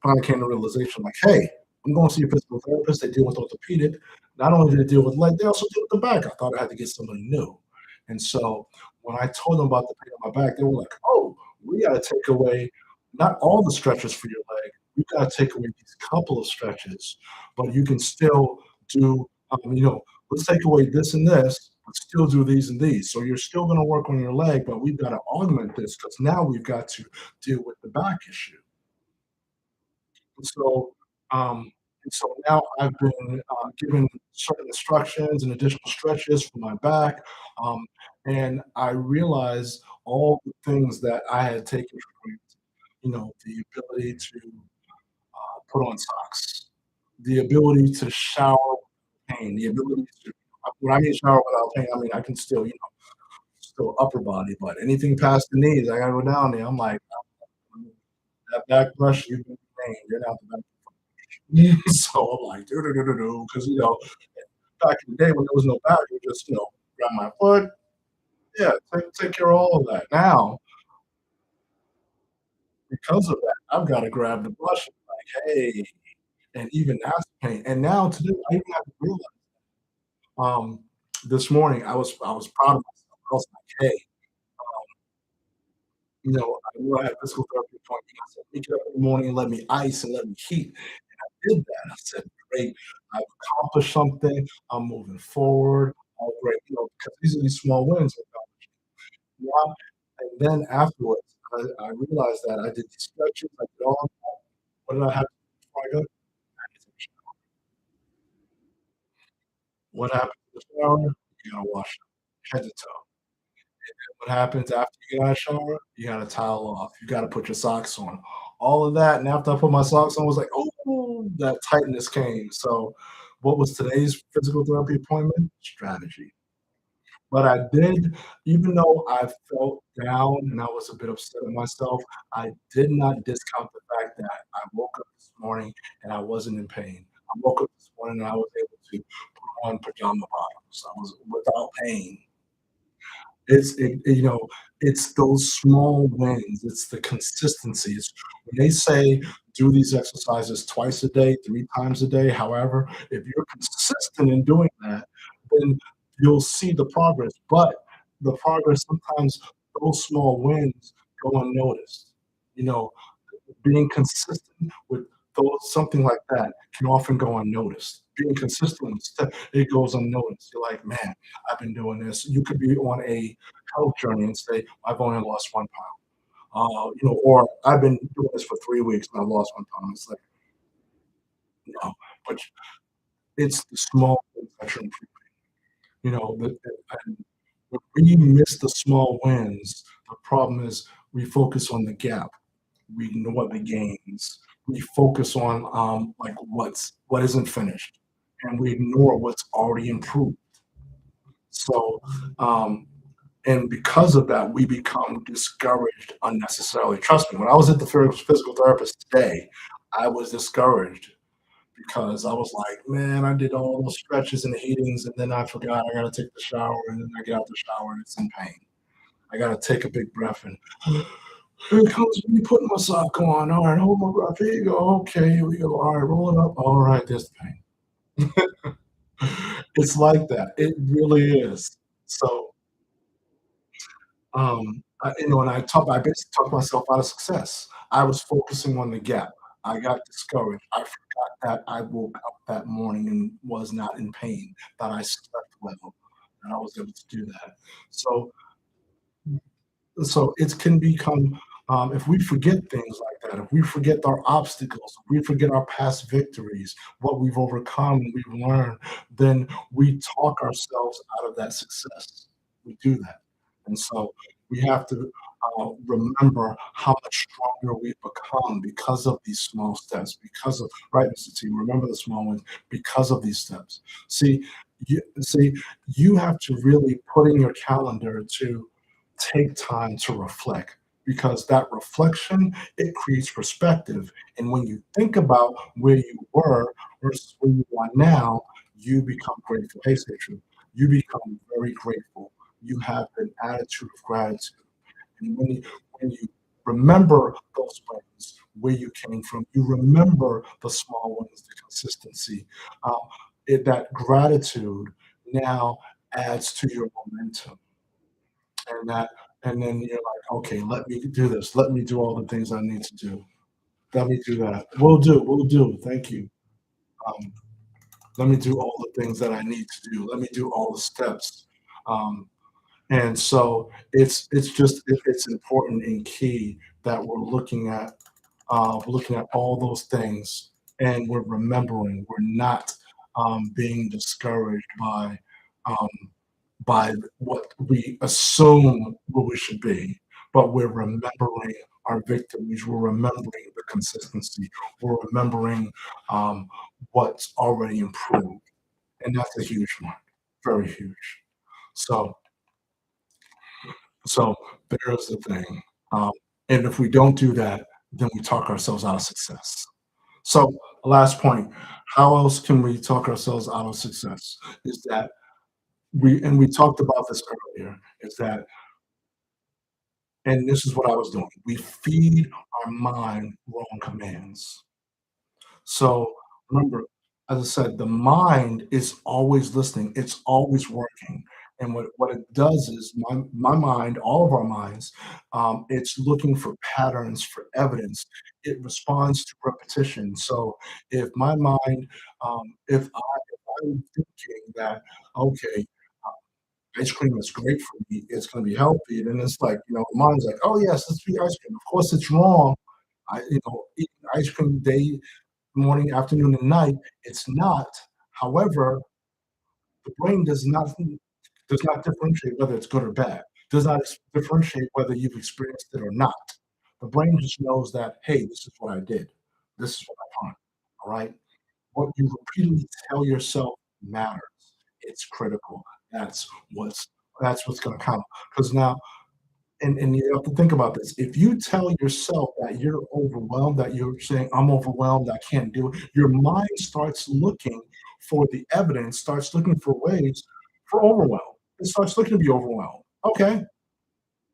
finally came to the realization like, hey, I'm going to see a physical therapist. They deal with orthopedic. Not only do they deal with leg, they also deal with the back. I thought I had to get somebody new. And so when I told them about the pain in my back, they were like, oh, we got to take away not all the stretches for your leg. You got to take away these couple of stretches, but you can still do, let's take away this and this, but still do these and these. So you're still going to work on your leg, but we've got to augment this because now we've got to deal with the back issue. And so, now I've been given certain instructions and additional stretches for my back, um, and I realize all the things that I had taken for granted. The ability to put on socks, the ability to shower without pain, the ability to when I mean shower without pain, I mean I can still, still upper body, but anything past the knees, I gotta go down there. I'm like, that back brush, you've been trained. You're not the back. So I'm like, do do do do do, because back in the day when there was no back, you just grab my foot. Yeah, take care of all of that. Now, because of that, I've gotta grab the brush and like, "Hey," and even that's a pain. And now today, I even have to realize, um, this morning, I was proud of myself. I was like, "Hey," I knew I had a physical therapy appointment. I said, "Let me get up in the morning and let me ice and let me heat." Did that. I said, "Great, I've accomplished something. I'm moving forward. All great," because these are these small wins. Yeah, and then afterwards, I realized that I did these stretches, I did all that. What did I have to do before I go? I had to take a shower. What happens in the shower? You gotta wash head to toe. What happens after you get out of the shower? You gotta towel off. You gotta put your socks on. All of that, and after I put my socks on, I was like, "Oh," that tightness came. So, what was today's physical therapy appointment? Strategy. But I did, even though I felt down and I was a bit upset at myself, I did not discount the fact that I woke up this morning and I wasn't in pain. I woke up this morning and I was able to put on pajama bottoms. I was without pain. It's those small wins, it's the consistency. It's when they say do these exercises twice a day, 3 times a day, however, if you're consistent in doing that, then you'll see the progress, but the progress sometimes those small wins go unnoticed. You know, being consistent with those something like that can often go unnoticed. Being consistent with step, it goes unnoticed. You're like, "Man, I've been doing this." You could be on a health journey and say, "I've only lost 1 pound." Or, "I've been doing this for 3 weeks and I lost 1 pound." It's like, no, but it's the small things that you're improving. And when we miss the small wins, the problem is we focus on the gap. We ignore the gains. We focus on like what isn't finished, and we ignore what's already improved. So, um, and because of that, we become discouraged unnecessarily. Trust me, when I was at the physical therapist today, I was discouraged because I was like, man, I did all those stretches and heatings, and then I forgot I got to take the shower, and then I get out the shower and it's in pain. I got to take a big breath and here comes me putting my sock on. All right, hold my breath. Here you go. Okay, here we go. All right, roll it up. All right, there's the pain. It's like that. It really is. So, and I basically talked myself out of success. I was focusing on the gap. I got discouraged. I forgot that I woke up that morning and was not in pain, that I slept well, and I was able to do that. So it can become if we forget things like that, if we forget our obstacles, if we forget our past victories, what we've overcome and we've learned, then we talk ourselves out of that success. We do that. And so we have to remember how much stronger we've become because of these small steps, because of, right, Mr. T, remember the small ones because of these steps. See, you have to really put in your calendar to take time to reflect because that reflection it creates perspective, and when you think about where you were versus where you are now, you become grateful. Hey, say true, you become very grateful. You have an attitude of gratitude, and when you remember those wins, where you came from, you remember the small ones, the consistency, um, that gratitude now adds to your momentum, and that and then you're like, "Okay, let me do this. Let me do all the things I need to do. Let me do that. Will do. Thank you. Um, let me do all the things that I need to do. Let me do all the steps." Um, and so it's important and key that we're looking at all those things, and we're remembering. We're not being discouraged um, by what we assume what we should be, but we're remembering our victories. We're remembering the consistency. We're remembering um, what's already improved, and that's a huge one, very huge. So, so there's the thing. Um, and if we don't do that, then we talk ourselves out of success. So, last point: how else can we talk ourselves out of success? Is that we talked about this earlier, is that and this is what I was doing. We feed our mind wrong commands. So remember, as I said, the mind is always listening, it's always working. And what it does is my mind, all of our minds, it's looking for patterns, for evidence. It responds to repetition. So if my mind, if I'm thinking that, okay, ice cream is great for me, it's going to be healthy, then it's like, mine's like, oh yes, let's eat ice cream. Of course, it's wrong. Eating ice cream day morning, afternoon, and night. It's not. However, the brain does not differentiate whether it's good or bad. Does not differentiate whether you've experienced it or not. The brain just knows that, hey, this is what I did. This is what I found. All right. What you repeatedly tell yourself matters. It's critical. That's what's that's what's going to count. Because now and you have to think about this. If you tell yourself that you're overwhelmed, that you're saying, "I'm overwhelmed, I can't do it," your mind starts looking for the evidence, starts looking for ways for overwhelm. It starts looking to be overwhelmed. Okay.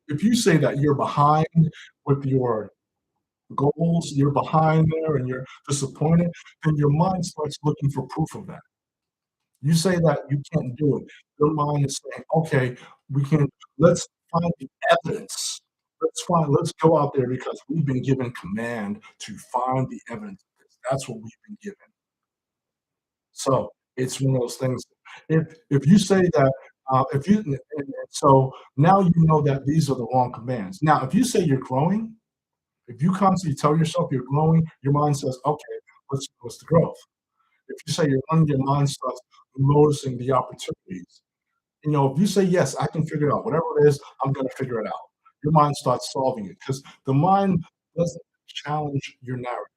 If you say that you're behind with your goals, you're behind there and you're disappointed, then your mind starts looking for proof of that. You say that you can't do it. Your mind is saying, "Okay, we can let's find the evidence. Let's go out there because we've been given command to find the evidence of this. That's what we've been given." So, it's one of those things. If you say that, if you and so now you know that these are the wrong commands. Now, if you say you're growing, if you constantly tell yourself you're growing, your mind says, "Okay, what's the growth?" If you say you're running, your mind starts noticing the opportunities. If you say, "Yes, I can figure it out. Whatever it is, I'm gonna figure it out." Your mind starts solving it because the mind doesn't challenge your narrative,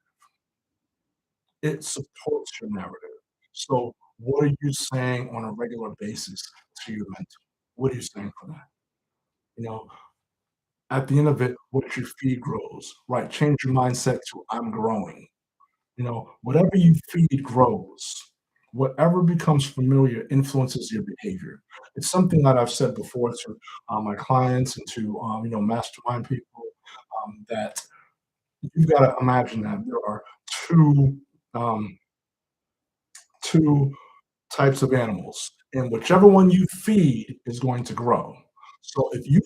it supports your narrative. So, what are you saying on a regular basis to your mentor? What are you saying for that? You know, at the end of it, what you feed grows, right? Change your mindset to "I'm growing." Whatever you feed grows. Whatever becomes familiar influences your behavior. It's something that I've said before to my clients and to mastermind people, that you've got to imagine that there are two um, two types of animals, and whichever one you feed is going to grow. So if you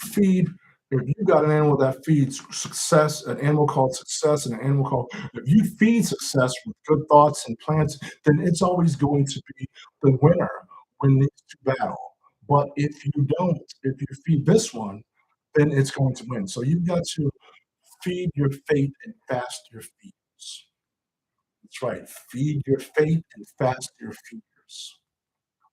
got an animal that feeds success, an animal called success, and an animal called, if you feed success with good thoughts and plans, then it's always going to be the winner when these two battle. But if you don't, if you feed this one, then it's going to win. So you've got to feed your faith and fast your fears. That's right. Feed your faith and fast your fears.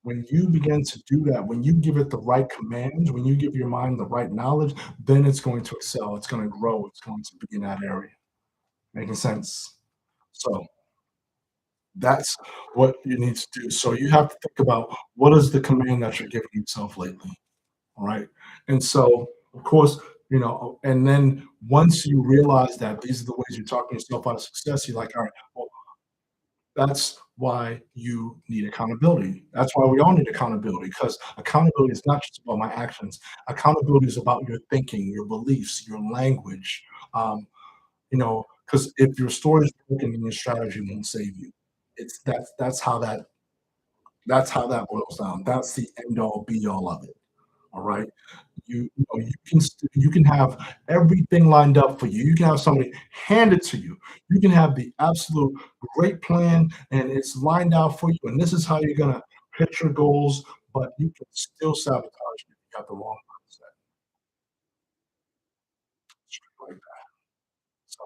When you begin to do that, when you give it the right commands, when you give your mind the right knowledge, then it's going to excel. It's going to grow. It's going to be in that area. Making sense? So that's what you need to do. So you have to think about what is the command that you're giving yourself lately. All right. And so, of course, and then once you realize that these are the ways you're talking yourself out of success, you're like, all right, well, that's why you need accountability. That's why we all need accountability because accountability is not just about my actions. Accountability is about your thinking, your beliefs, your language. Because if your story is broken, then your strategy won't save you. That's how that boils down. That's the end all be all of it. All right. You can have everything lined up for you. You can have somebody hand it to you. You can have the absolute great plan and it's lined out for you, and this is how you're gonna hit your goals, but you can still sabotage it if you got the wrong mindset. Straight like that. So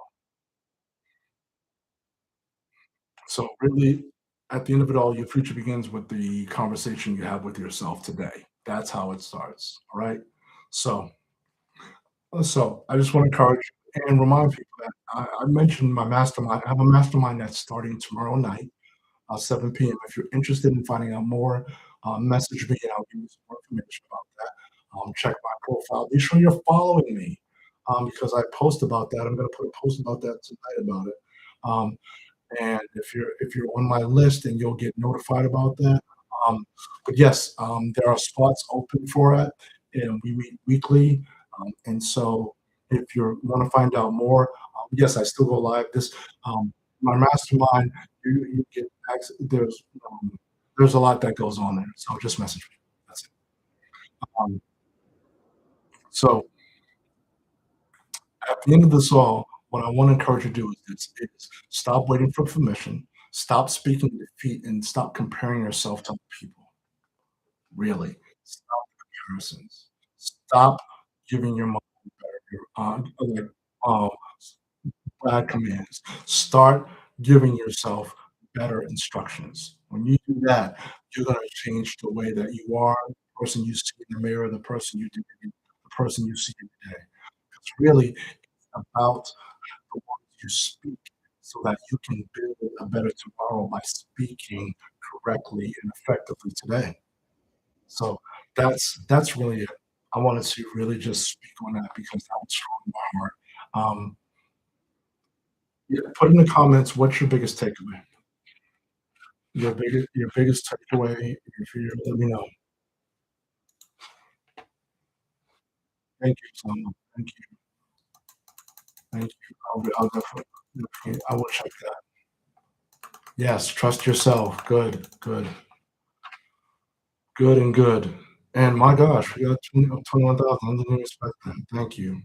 so really at the end of it all, your future begins with the conversation you have with yourself today. That's how it starts. All right. So So I just want to encourage and remind people that I mentioned my mastermind. I have a mastermind that's starting tomorrow night, 7 p.m. If you're interested in finding out more, message me and I'll give you some more information about that. Check my profile. Be sure you're following me because I post about that. I'm going to put a post about that tonight about it. Um, and if you're on my list, and you'll get notified about that. Um, but yes, there are spots open for it, and we meet weekly. And so, if you want to find out more, yes, I still go live. This my mastermind, you get access. There's a lot that goes on there. So just message me. That's it. Um, so at the end of this all, what I want to encourage you to do is stop waiting for permission, stop speaking defeat, and stop comparing yourself to other people. Really, stop the comparisons. Stop giving your mom like uh, bad commands. Start giving yourself better instructions. When you do that, you're going to change the way that you are, the person you see in the mirror, the person you see every day. It's really about the words you speak so that you can build a better tomorrow by speaking correctly and effectively today. So that's really it. I wanted to really just speak on that because that was from my heart. Yeah, put in the comments what's your biggest takeaway. Your biggest takeaway. If you let me know. Thank you so much. Thank you. Thank you. I'll definitely I will check that. Yes, trust yourself. Good, good, good, and good. And my gosh, we got 21,000. I didn't expect that. Thank you.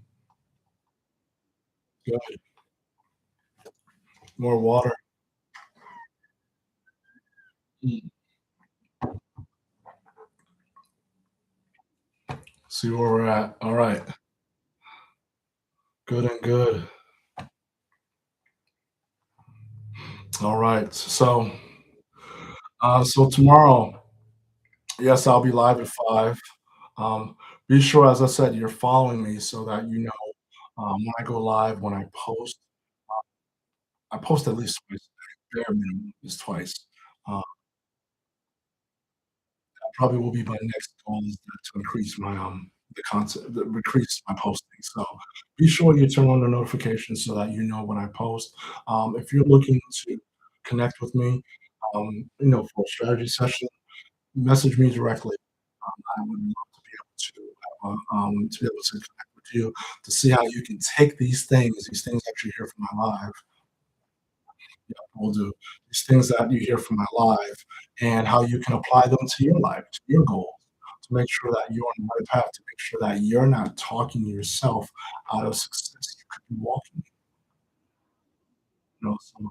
Good. More water. Mm. See where we're at. All right. Good and good. All right. So tomorrow, yes, I'll be live at 5. Um, be sure, as I said, you're following me so that you know when I go live, when I post at least twice a day, bare minimum is twice. Probably will be my next goal is to increase my the concept, increase my posting. So be sure you turn on the notifications so that you know when I post. If you're looking to connect with me, for a strategy session, message me directly. I would love to be able to be able to connect with you to see how you can take these things that you hear from my live, will do these things that you hear from my live, and how you can apply them to your life, to your goals, to make sure that you're on the right path, to make sure that you're not talking yourself out of success. You could be walking, so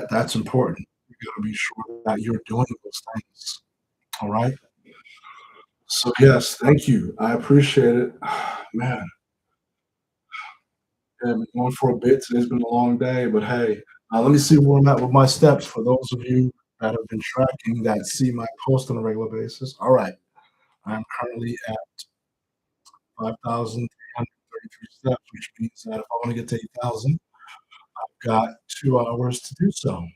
that's important. You got to be sure that you're doing those things. All right. So yes, thank you. I appreciate it. Man, yeah, been going for a bit. Today's been a long day, but hey, let me see where I'm at with my steps for those of you that have been tracking that see my post on a regular basis. All right, I'm currently at 5,333 steps, which means that if I want to get to 8,000, I've got 2 hours to do so.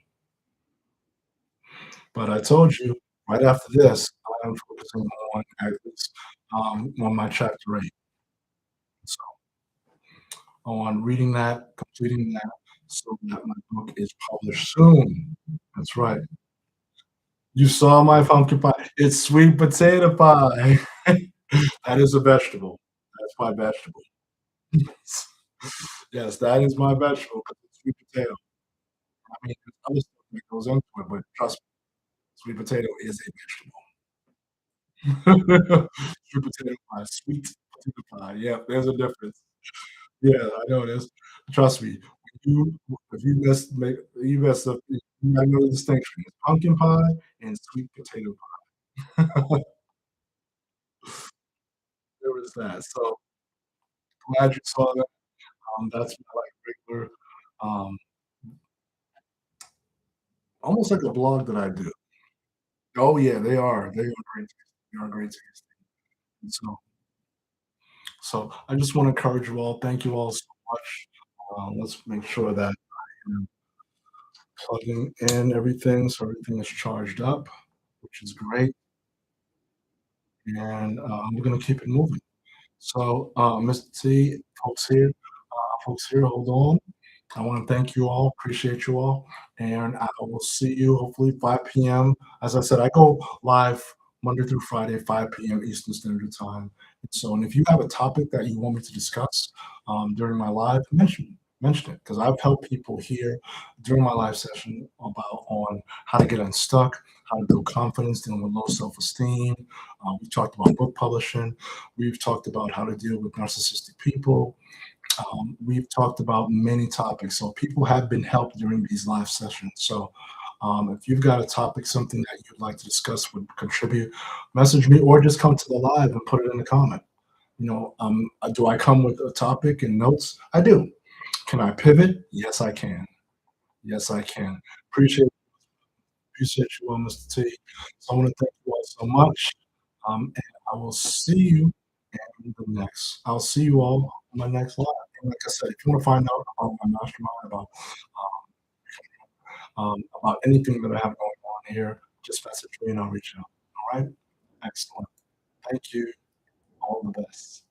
But I told you right after this, I'm focusing on at least on my chapter 8. So on reading that, completing that, so that my book is published soon. That's right. You saw my pumpkin pie. It's sweet potato pie. That is a vegetable. That's my vegetable. Yes, that is my vegetable 'cause it's sweet potato. I mean, there's other stuff that goes into it, but trust me, sweet potato is a vegetable. Sweet potato pie, sweet potato pie. Yeah, there's a difference. Yeah, I know it is. Trust me, if you you mess up, you gotta know the distinction. It's pumpkin pie and sweet potato pie. There was that. So glad you saw that. That's my like regular, um, almost like a blog that I do. Oh yeah, they are. They are great. They are great tasting. And so I just want to encourage you all. Thank you all so much. Let's make sure that I am plugging in everything so everything is charged up, which is great. And we're gonna keep it moving. So, Mr. T, folks here, hold on. I want to thank you all, appreciate you all, and I will see you hopefully 5 p.m. As I said, I go live Monday through Friday, 5 p.m. Eastern Standard Time. And if you have a topic that you want me to discuss during my live, mention it because I've helped people here during my live session about on how to get unstuck, how to build confidence, dealing with low self-esteem. We've talked about book publishing. We've talked about how to deal with narcissistic people. We've talked about many topics, so people have been helped during these live sessions. If you've got a topic, something that you'd like to discuss, would contribute, message me or just come to the live and put it in the comment. Do I come with a topic and notes? I do. Can I pivot? Yes, I can. Yes, I can. Appreciate appreciate you, Mr. T. So I want to thank you all so much, and I will see you I'll see you all on my next live. And like I said, if you want to find out about my mastermind, about anything that I have going on here, just message me and I'll reach out. All right? Excellent. Thank you. All the best.